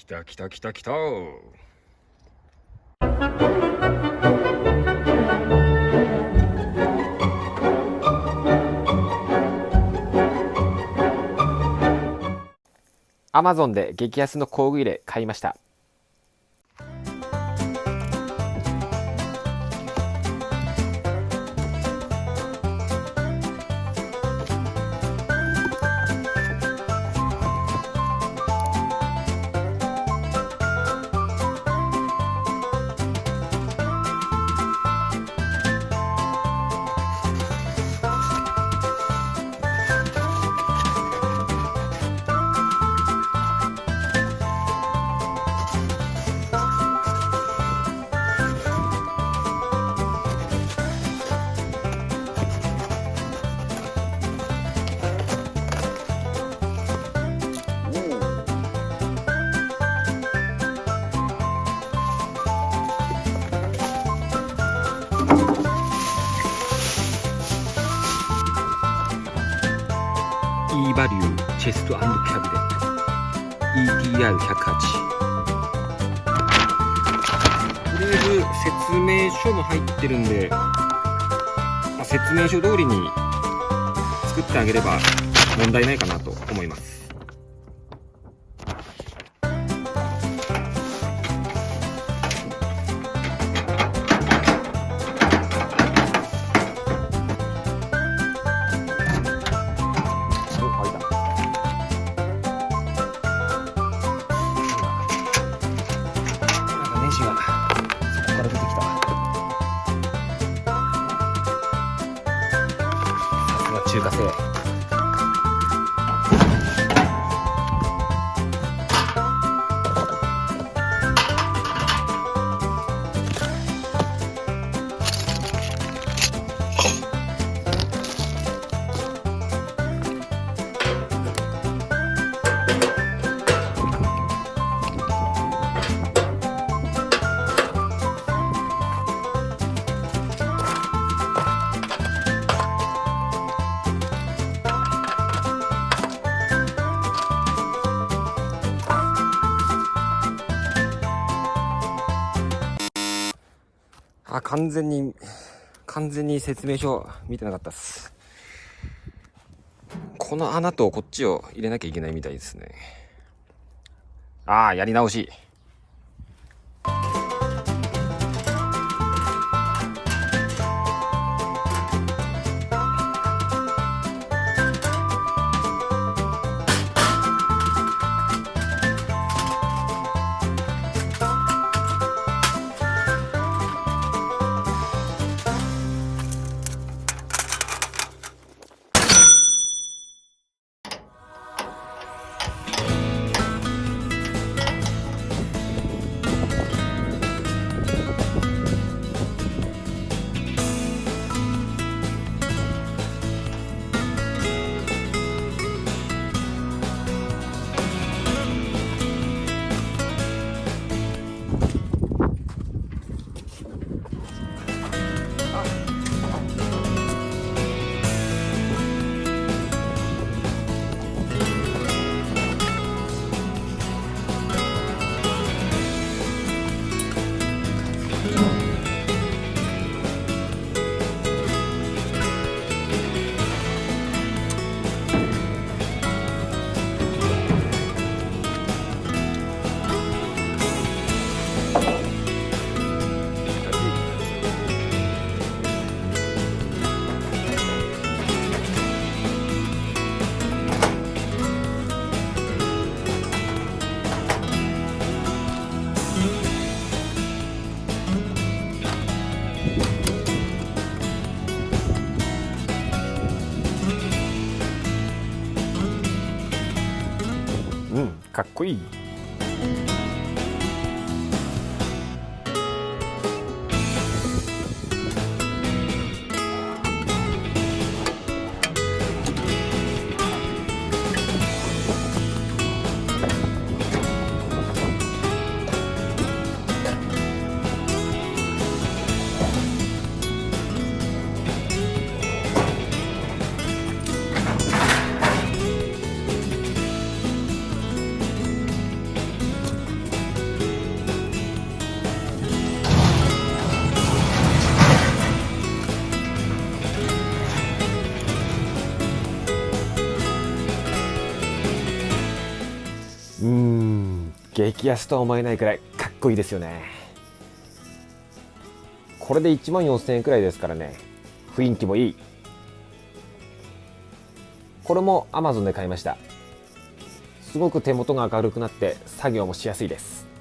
来た来た来た来た。アマゾンで激安の工具入れ買いました。E バリューチェスト&キャビネット ETR108。 とりあえず説明書も入ってるんで、説明書通りに作ってあげれば問題ないかなと思います。ネジがそこから出てきた。さすが中華製。完全に説明書見てなかったっす。この穴とこっちを入れなきゃいけないみたいですね。やり直し。かっこいい。激安とは思えないくらいかっこいいですよね。これで1万4000円くらいですからね。雰囲気もいい。これも Amazon で買いました。すごく手元が明るくなって作業もしやすいです。